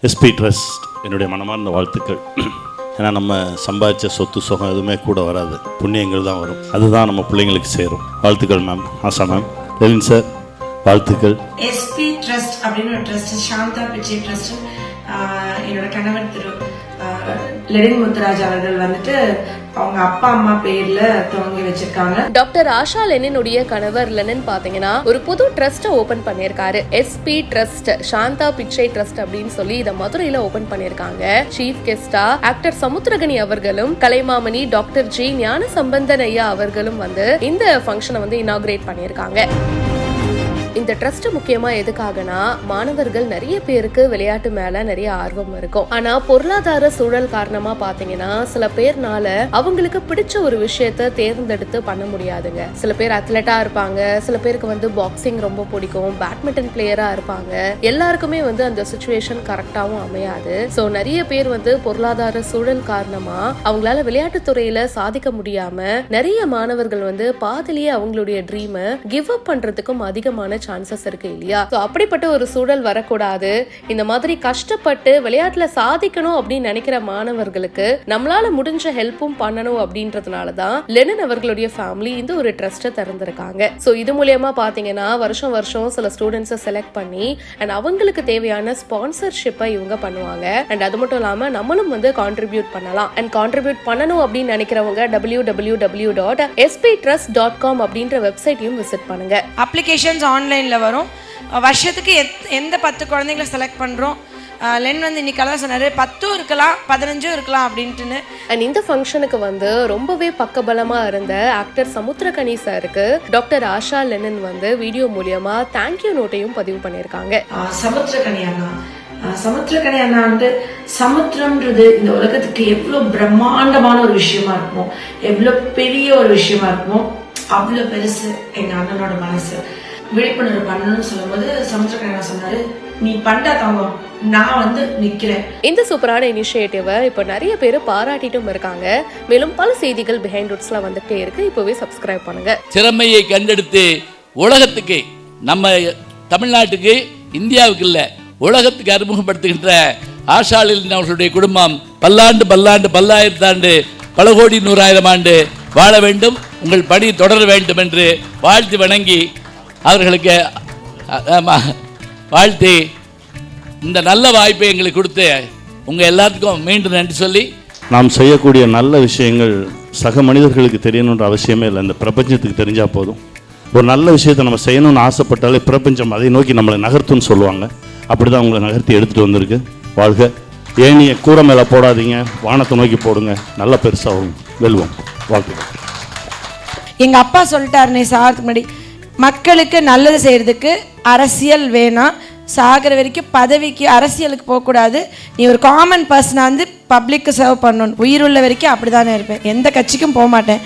SP trust என்னுடைய மனமார்ந்த வாழ்த்துக்கள். ஏன்னா நம்ம சம்பாதிச்ச சொத்து சுகம் எதுவுமே கூட வராது, புண்ணியங்கள் தான் வரும். அதுதான் நம்ம பிள்ளைங்களுக்கு சேரும். வாழ்த்துக்கள் மேம். ஆசா மேம். லெனின் சார் வாழ்த்துக்கள். எஸ்பி ட்ரஸ்ட் அப்படின்னு ஒரு ட்ரஸ்ட், சாந்தா பிச்சை ட்ரஸ்ட். என்னோட கணவர் திரு லெனின் முத்துராஜ் அவர்கள் வந்துட்டு அவங்க அப்பா அம்மா பேர்ல துவங்கி வச்சிருக்காங்க. டாக்டர் ஆஷா லெனினுடைய கணவர் லெனின் பாத்தீங்கன்னா ஒரு புது ட்ரஸ்ட் ஓபன் பண்ணிருக்காரு. எஸ்பி ட்ரஸ்ட், சாந்தா பிச்சை ட்ரஸ்ட் அப்படின்னு சொல்லி இத மதுரையில ஓபன் பண்ணிருக்காங்க. சீஃப் கெஸ்டா ஆக்டர் சமுத்திரகனி அவர்களும் கலைமாமணி டாக்டர் ஜி ஞான சம்பந்தன் ஐயா அவர்களும் வந்து இந்த ஃபங்க்ஷனை வந்து இனாகிரேட் பண்ணிருக்காங்க. இந்த ட்ரஸ்ட் முக்கியமா எதுக்காகனா, மாணவர்கள் நிறைய பேருக்கு விளையாட்டு மேல நிறைய ஆர்வம் இருக்கும். ஆனா பொருளாதார சூழல் காரணமா பாத்தீங்கன்னா சில பேர்னால அவங்களுக்கு பிடிச்ச ஒரு விஷயத்த தேர்ந்தெடுத்து பண்ண முடியாதுங்க. சில பேர் அத்லெட்டா இருப்பாங்க, சில பேருக்கு வந்து பாக்ஸிங் ரொம்ப பிடிக்கும், பேட்மிண்டன் பிளேயரா இருப்பாங்க. எல்லாருக்குமே வந்து அந்த சிச்சுவேஷன் கரெக்டாவும் அமையாது. சோ நிறைய பேர் வந்து பொருளாதார சூழல் காரணமா அவங்களால விளையாட்டு துறையில சாதிக்க முடியாம நிறைய மாணவர்கள் வந்து பாதிலேயே அவங்களுடைய ட்ரீமை கிவ் அப் பண்றதுக்கும் அதிகமான சான்சஸ் இருக்கு இல்லையா? அப்படிப்பட்ட ஒரு சூழல் வரக்கூடாது. இந்த மாதிரி கஷ்டப்பட்டு விளையாட்டுல சாதிக்கணும் அப்படின்னு நினைக்கிற மாணவர்களுக்கு நம்மளால முடிஞ்ச ஹெல்ப்பும் பண்ணணும் அப்படின்றதுனாலதான் லெனின் அவர்களுடைய ஃபேமிலி இந்த ஒரு ட்ரஸ்ட்டை திறந்திருக்காங்க. சோ இது மூலமா பாத்தீங்கன்னா வருஷம் வருஷம் சில ஸ்டூடெண்ட்ஸை செலக்ட் பண்ணி அண்ட் அவங்களுக்கு தேவையான ஸ்பான்சர்ஷிப்பை இவங்க பண்ணுவாங்க. அண்ட் அது மட்டும் இல்லாம நம்மளும் வந்து கான்ட்ரிபியூட் பண்ணலாம். அண்ட் கான்ட்ரிபியூட் பண்ணணும் அப்படின்னு நினைக்கிறவங்க www.sptrust.com அப்படின்ற வெப்சைட்டையும் விசிட் பண்ணுங்க. அப்ளிகேஷன்ஸ் ஆன்லைன்ல வரும். வருஷத்துக்கு எந்த 10 குழந்தைங்களை செலக்ட் பண்றோம். லென் வந்து இன்னைக்கு சொன்னாரு 10 இருக்கலாம் 15 இருக்கலாம் அப்படின்ட்டு. அண்ட் இந்த ஃபங்க்ஷனுக்கு வந்து ரொம்பவே பக்கபலமா இருந்த ஆக்டர் சமுத்திரகனி சாருக்கு டாக்டர் ஆஷா லெனின் வந்து வீடியோ மூலியமா தேங்க்யூ நோட்டையும் பதிவு பண்ணிருக்காங்க. சமுத்திரகனி அண்ணா வந்து சமுத்திரம்ன்றது இந்த உலகத்துக்கு எவ்வளவு பிரம்மாண்டமான ஒரு விஷயமா இருக்குமோ, எவ்வளவு பெரிய ஒரு விஷயமா இருக்குமோ அவ்வளவு பெருசு எங்க அண்ணனோட மனசு. விழிப்புணர்வு பண்ணணும்னு சொல்லும்போது சமுத்திரகனி சொன்னாரு, நீ பண்ணா தங்கம், நான் வந்து நிக்கிறேன். இந்த சூப்பரான இனிஷியேட்டிவை இப்போ நிறைய பேர் பாராட்டிட்டும் இருக்காங்க. மேலும் பல செய்திகள் பிஹைண்ட் ரூட்ஸ்ல வந்துட்டே இருக்கு. இப்போவே சப்ஸ்கிரைப் பண்ணுங்க. திறமையை கண்டெடுத்து உலகத்துக்கு, நம்ம தமிழ்நாட்டுக்கு இந்தியாவுக்கு இல்ல உலகத்துக்கு அறிமுகப்படுத்துகின்ற ஆஷா லெனின் அவர்களுடைய குடும்பம் பல்லாண்டு பல்லாண்டு பல்லாயிரத்தாண்டு பல கோடி 100,000 ஆண்டு வாழ வேண்டும், உங்கள் பணி தொடர வேண்டும் என்று வாழ்த்து வணங்கி அவர்களுக்கு வாழ்த்தி இந்த நல்ல வாய்ப்பை எங்களுக்கு கொடுத்து உங்கள் எல்லாத்துக்கும் மீண்டும் நன்றி சொல்லி, நாம் செய்யக்கூடிய நல்ல விஷயங்கள் சக மனிதர்களுக்கு தெரியணுன்ற அவசியமே இல்லை. இந்த பிரபஞ்சத்துக்கு தெரிஞ்சால் போதும். ஒரு நல்ல விஷயத்தை நம்ம செய்யணும்னு ஆசைப்பட்டாலே பிரபஞ்சம் அதை நோக்கி நம்மளை நகர்த்துன்னு சொல்லுவாங்க. அப்படி தான் உங்களை நகர்த்தி எடுத்துகிட்டு வந்திருக்கு. வாழ்க. ஏனியை கூரை மேலே போடாதீங்க, வானத்தை நோக்கி போடுங்க, நல்ல பெருசாகும், வெல்வோம். வாழ்த்துக்கள். எங்கள் அப்பா சொல்லிட்டாருனே சாகிறதுக்கு முன்னாடி, மக்களுக்கு நல்லது செய்கிறதுக்கு அரசியல் வேணாம், சாகிற வரைக்கும் பதவிக்கு அரசியலுக்கு போகக்கூடாது, நீ ஒரு காமன் பர்சனாக வந்து பப்ளிக்கு சர்வ் பண்ணணும், உயிர் உள்ள வரைக்கும் அப்படி தானே இருப்பேன், எந்த கட்சிக்கும் போக மாட்டேன்,